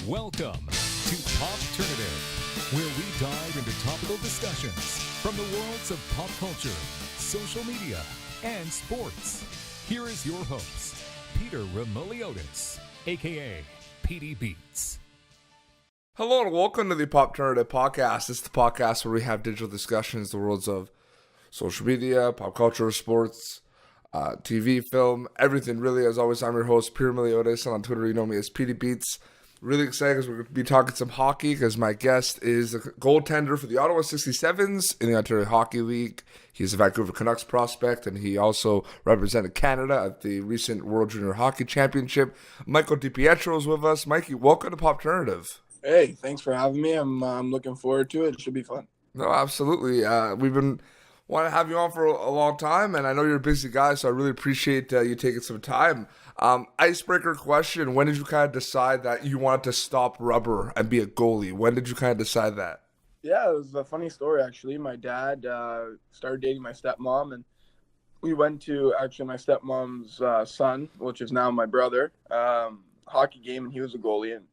Welcome to Popternative, where we dive into topical discussions from the worlds of pop culture, social media, and sports. Here is your host, Peter Remoliotis, a.k.a. PD Beats. Hello and welcome to the Popternative podcast. This is the podcast where we have digital discussions, the worlds of social media, pop culture, sports, TV, film, everything really. As always, I'm your host, Peter Remoliotis, and on Twitter you know me as PD Beats. Really excited because we're going to be talking some hockey because my guest is a goaltender for the Ottawa 67s in the Ontario Hockey League. He's a Vancouver Canucks prospect, and he also represented Canada at the recent World Junior Hockey Championship. Michael DiPietro is with us. Mikey, welcome to Popternative. Hey, thanks for having me. I'm looking forward to it. It should be fun. No, absolutely. We've been wanting to have you on for a long time, and I know you're a busy guy, so I really appreciate you taking some time. Icebreaker question, when did you kind of decide that you wanted to stop rubber and be a goalie? When did you kind of decide that? Yeah, it was a funny story, actually. My dad started dating my stepmom, and we went to, actually, my stepmom's son, which is now my brother, hockey game, and he was a goalie. And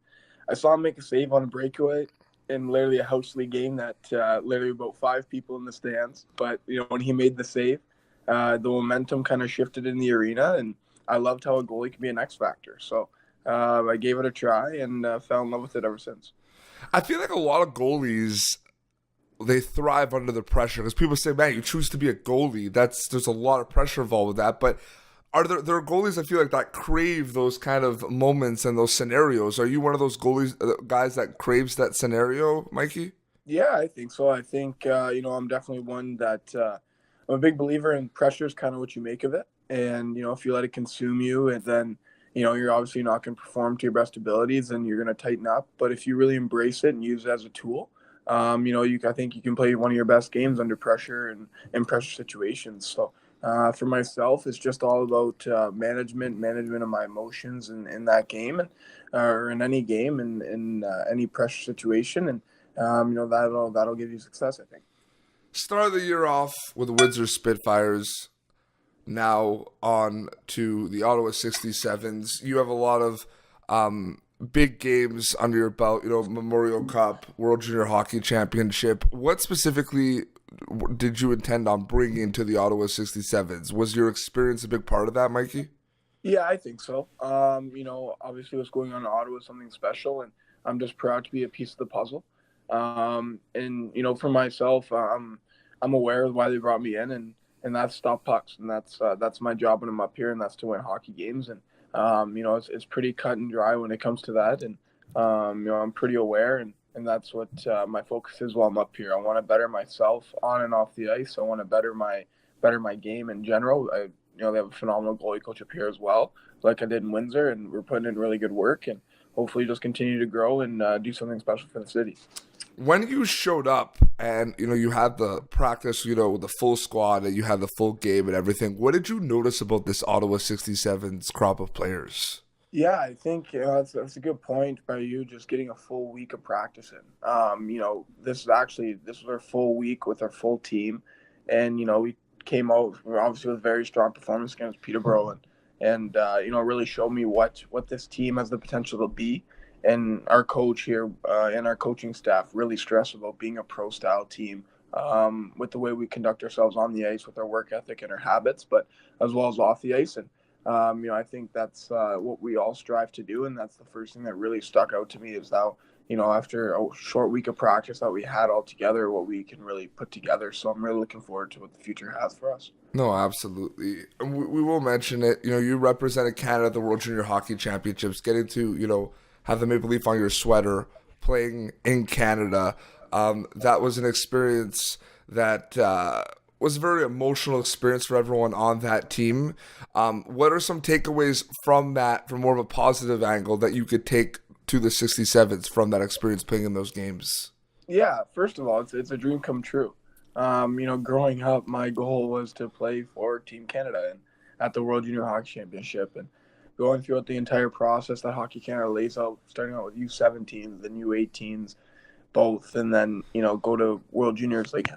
I saw him make a save on a breakaway in literally a house league game that literally about 5 people in the stands. But, you know, when he made the save, the momentum kind of shifted in the arena, and I loved how a goalie can be an X factor. So I gave it a try and fell in love with it ever since. I feel like a lot of goalies, they thrive under the pressure because people say, man, you choose to be a goalie. There's a lot of pressure involved with that. But are there are goalies I feel like that crave those kind of moments and those scenarios? Are you one of those goalies, guys that craves that scenario, Mikey? Yeah, I think so. I think, I'm definitely one that I'm a big believer in pressure is kind of what you make of it. And, if you let it consume you, and then, you're obviously not going to perform to your best abilities and you're going to tighten up. But if you really embrace it and use it as a tool, I think you can play one of your best games under pressure and in pressure situations. So for myself, it's just all about management of my emotions in that game or in any game and in any pressure situation. And, that'll give you success, I think. Start of the year off with the Windsor Spitfires. Now on to the Ottawa 67s. You have a lot of big games under your belt, Memorial Cup, World Junior Hockey Championship. What specifically did you intend on bringing to the Ottawa 67s? Was your experience a big part of that, Mikey? Yeah, I think so. Obviously what's going on in Ottawa is something special, and I'm just proud to be a piece of the puzzle. For myself, I'm aware of why they brought me in, and that's stop pucks, and that's my job when I'm up here, and that's to win hockey games. And it's pretty cut and dry when it comes to that, and I'm pretty aware, and that's what my focus is while I'm up here. I want to better myself on and off the ice. I want to better my game in general. They have a phenomenal goalie coach up here as well, like I did in Windsor, and we're putting in really good work, and hopefully just continue to grow and do something special for the city. When you showed up and, you had the practice, with the full squad and you had the full game and everything, what did you notice about this Ottawa 67's crop of players? Yeah, I think that's a good point by you, just getting a full week of practice in. This was our full week with our full team. And, we came out obviously with a very strong performance against Peterborough and really showed me what this team has the potential to be. And our coach here and our coaching staff really stress about being a pro-style team with the way we conduct ourselves on the ice with our work ethic and our habits, but as well as off the ice. And, I think that's what we all strive to do. And that's the first thing that really stuck out to me is how, after a short week of practice that we had all together, what we can really put together. So I'm really looking forward to what the future has for us. No, absolutely. We will mention it. You represented Canada at the World Junior Hockey Championships, getting to, have the Maple Leaf on your sweater, playing in Canada. That was an experience that was a very emotional experience for everyone on that team. What are some takeaways from that, from more of a positive angle, that you could take to the 67s from that experience playing in those games? Yeah, first of all, it's a dream come true. Growing up, my goal was to play for Team Canada and at the World Junior Hockey Championship, and going throughout the entire process that Hockey Canada lays out, starting out with U17s, then U18s, both, and then, go to World Juniors, like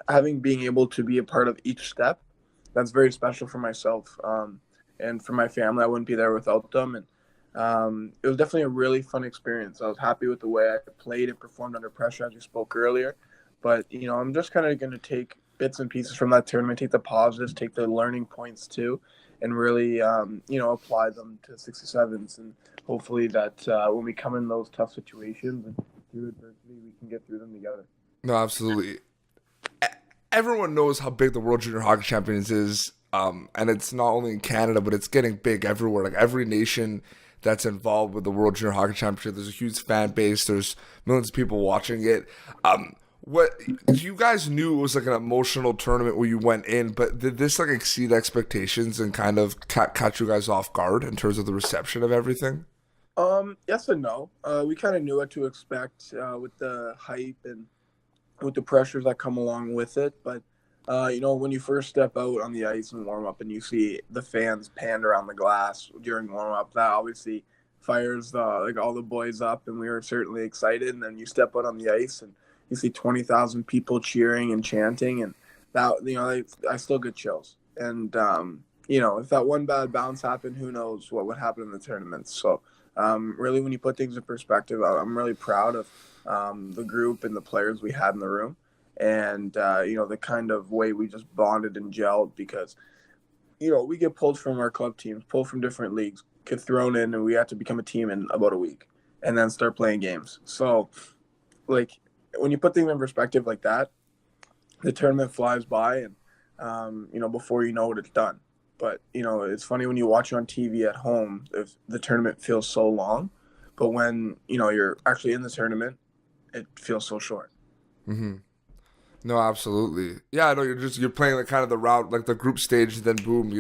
being able to be a part of each step, that's very special for myself. And for my family, I wouldn't be there without them. And it was definitely a really fun experience. I was happy with the way I played and performed under pressure, as you spoke earlier. But I'm just kind of going to take bits and pieces from that tournament, take the positives, take the learning points too, and really apply them to 67s. And hopefully that when we come in those tough situations and through adversity, we can get through them together. No, absolutely. Everyone knows how big the World Junior Hockey Champions is, and it's not only in Canada, but it's getting big everywhere. Like every nation that's involved with the World Junior Hockey Championship, there's a huge fan base. There's millions of people watching it. What you guys knew it was like an emotional tournament where you went in, but did this like exceed expectations and kind of catch you guys off guard in terms of the reception of everything? Yes and no. We kind of knew what to expect with the hype and with the pressures that come along with it. But when you first step out on the ice and warm up, and you see the fans panned around the glass during warm up, that obviously fires like all the boys up, and we were certainly excited. And then you step out on the ice and you see 20,000 people cheering and chanting, and that I still get chills. And if that one bad bounce happened, who knows what would happen in the tournament. So really, when you put things in perspective, I'm really proud of the group and the players we had in the room, and the kind of way we just bonded and gelled, because we get pulled from our club teams, pulled from different leagues, get thrown in, and we have to become a team in about a week and then start playing games. So like when you put things in perspective like that, the tournament flies by, and before you know it, it's done. But it's funny when you watch it on TV at home, if the tournament feels so long, but when you're actually in the tournament, it feels so short. Mm-hmm. No, absolutely. Yeah, I know you're playing like kind of the route, like the group stage, and then boom,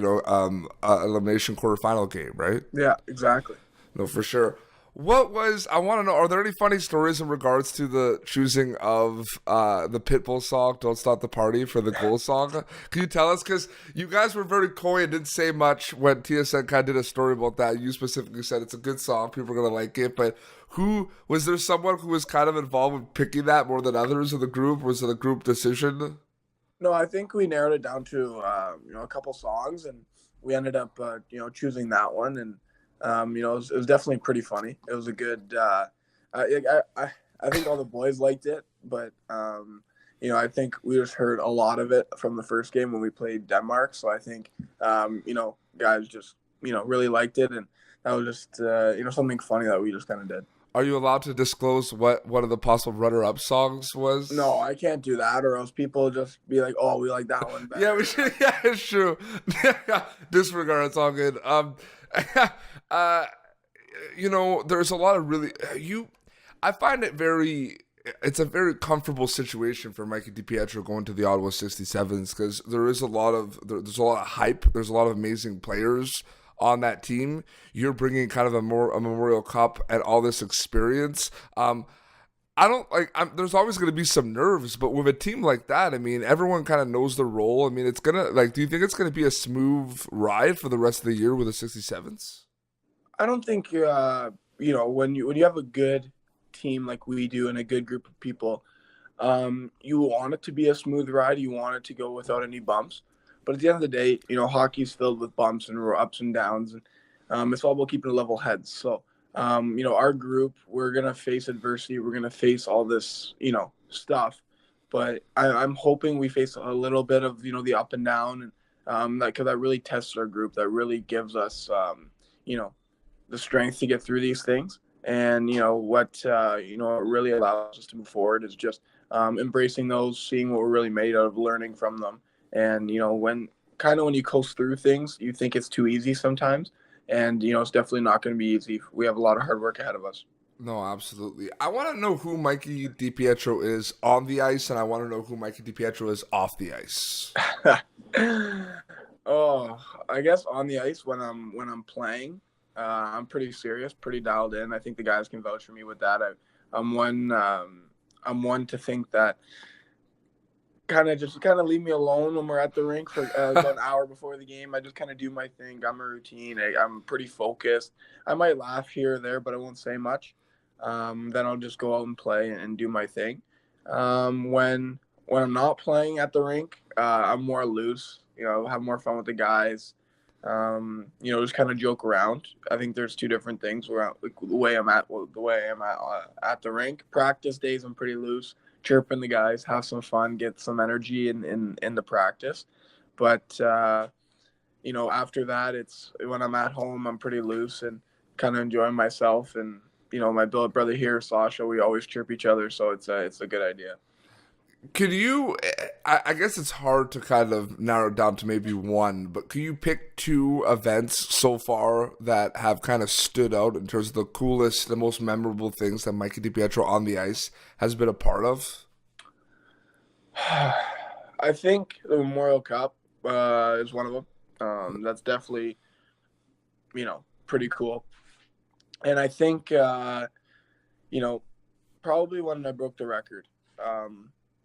elimination quarterfinal game, right? Yeah, exactly. No, for sure. I want to know, are there any funny stories in regards to the choosing of the Pitbull song, Don't Stop the Party, for the goal song? Can you tell us? Because you guys were very coy and didn't say much when TSN kind of did a story about that. You specifically said it's a good song, people are going to like it, but was there someone who was kind of involved with picking that more than others in the group? Was it a group decision? No, I think we narrowed it down to a couple songs, and we ended up choosing that one. And it was definitely pretty funny. It was a good. I think all the boys liked it, but I think we just heard a lot of it from the first game when we played Denmark. So I think guys just really liked it, and that was just something funny that we just kind of did. Are you allowed to disclose what one of the possible runner-up songs was? No, I can't do that, or else people just be like, "Oh, we like that one better." Yeah, we should. Yeah, it's true. Disregard. It's all good. There's a lot of really I find it's a very comfortable situation for Michael DiPietro going to the Ottawa 67s, because there's a lot of hype. There's a lot of amazing players on that team. You're bringing kind of a Memorial Cup and all this experience. There's always going to be some nerves, but with a team like that, I mean, everyone kind of knows their role. I mean, it's going to, do you think it's going to be a smooth ride for the rest of the year with the 67s? I don't think, when you have a good team like we do and a good group of people, you want it to be a smooth ride. You want it to go without any bumps. But at the end of the day, hockey's filled with bumps and ups and downs, and it's all about keeping a level head. So, our group, we're gonna face adversity. We're gonna face all this, stuff. But I'm hoping we face a little bit of, the up and down, and because that really tests our group. That really gives us, the strength to get through these things. And what really allows us to move forward is just embracing those, seeing what we're really made of, learning from them. And when you coast through things, you think it's too easy sometimes, and it's definitely not going to be easy. We have a lot of hard work ahead of us. No, absolutely. I want to know who Mikey DiPietro is on the ice, and I want to know who Mikey DiPietro is off the ice. Oh, I guess on the ice when I'm playing, I'm pretty serious, pretty dialed in. I think the guys can vouch for me with that. I'm one to think that kind of leave me alone when we're at the rink for about an hour before the game. I just kind of do my thing. I'm a routine. I'm pretty focused. I might laugh here or there, but I won't say much. Then I'll just go out and play and do my thing. When I'm not playing at the rink, I'm more loose. Have more fun with the guys. Just kind of joke around. I think there's two different things around like, the way I'm at the rink. Practice days, I'm pretty loose, chirping the guys, have some fun, get some energy in the practice. But after that, it's when I'm at home, I'm pretty loose and kind of enjoying myself. And my brother here, Sasha, we always chirp each other, so it's a good idea. Could you, I guess it's hard to kind of narrow it down to maybe one, but could you pick two events so far that have kind of stood out in terms of the coolest, the most memorable things that Michael DiPietro on the ice has been a part of? I think the Memorial Cup is one of them. That's definitely, pretty cool. And I think, probably when I broke the record.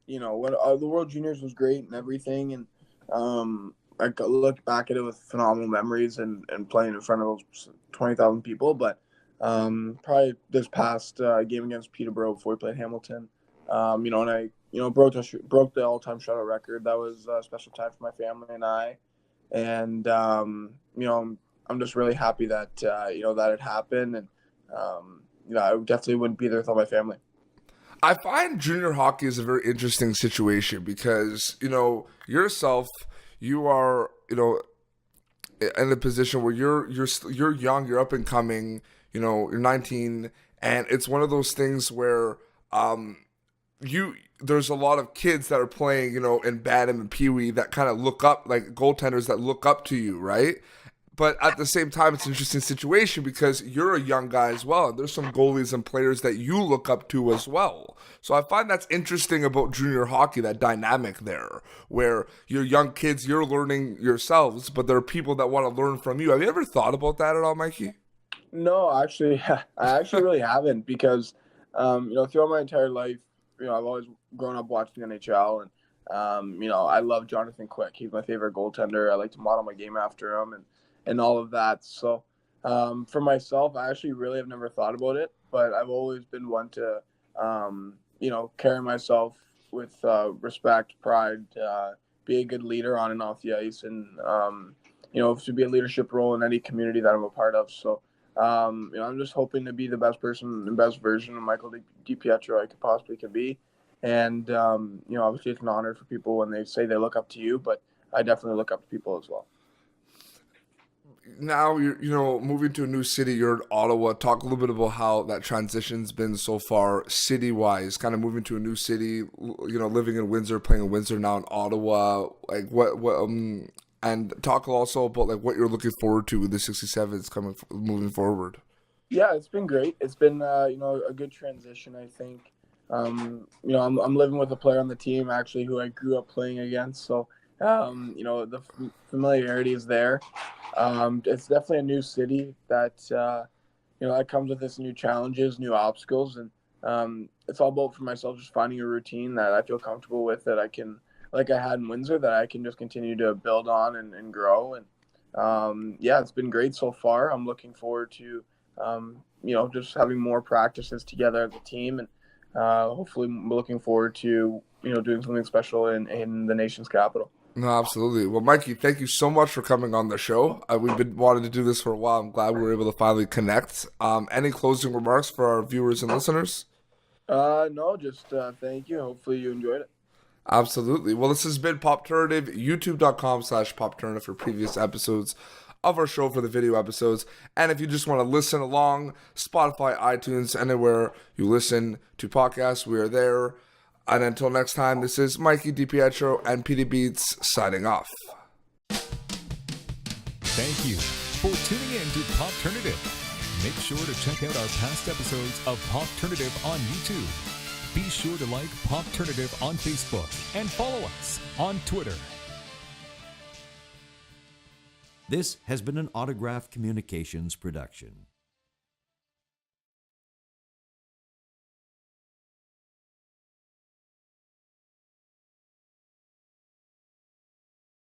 When the World Juniors was great and everything, and I look back at it with phenomenal memories and playing in front of those 20,000 people. But probably this past game against Peterborough before we played Hamilton, and I broke the all-time shutout record. That was a special time for my family and I, and I'm just really happy that that it happened, and I definitely wouldn't be there without my family. I find junior hockey is a very interesting situation because, yourself, you are, in a position where you're young, you're up and coming, you're 19, and it's one of those things where there's a lot of kids that are playing, in Bantam and Pee Wee that kind of look up, like goaltenders that look up to you, right? But at the same time, it's an interesting situation because you're a young guy as well. And there's some goalies and players that you look up to as well. So I find that's interesting about junior hockey, that dynamic there, where you're young kids, you're learning yourselves, but there are people that want to learn from you. Have you ever thought about that at all, Mikey? No, actually, I actually really haven't because, throughout my entire life, I've always grown up watching the NHL and, I love Jonathan Quick. He's my favorite goaltender. I like to model my game after him and all of that. So for myself, I actually really have never thought about it, but I've always been one to, carry myself with respect, pride, be a good leader on and off the ice, and, to be a leadership role in any community that I'm a part of. So, I'm just hoping to be the best person, the best version of Michael DiPietro I could possibly can be. And, obviously it's an honor for people when they say they look up to you, but I definitely look up to people as well. Now you're moving to a new city. You're in Ottawa. Talk a little bit about how that transition's been so far, city wise. Kind of moving to a new city. Living in Windsor, playing in Windsor, now in Ottawa. Like and talk also about like what you're looking forward to with the 67s moving forward. Yeah, it's been great. It's been a good transition. I think. I'm living with a player on the team actually who I grew up playing against. So. The familiarity is there. It's definitely a new city that, that comes with its new challenges, new obstacles. And it's all about for myself just finding a routine that I feel comfortable with that I can, like I had in Windsor, that I can just continue to build on and grow. And it's been great so far. I'm looking forward to, just having more practices together as a team. And hopefully looking forward to, doing something special in the nation's capital. No, absolutely. Well, Mikey, thank you so much for coming on the show. We've been wanting to do this for a while. I'm glad we were able to finally connect. Any closing remarks for our viewers and listeners? No, just thank you. Hopefully you enjoyed it. Absolutely. Well, this has been Popternative, youtube.com/Popternative for previous episodes of our show for the video episodes. And if you just want to listen along, Spotify, iTunes, anywhere you listen to podcasts, we are there. And until next time, this is Mikey DiPietro and PD Beats signing off. Thank you for tuning in to Popternative. Make sure to check out our past episodes of Popternative on YouTube. Be sure to like Popternative on Facebook and follow us on Twitter. This has been an Autograph Communications production.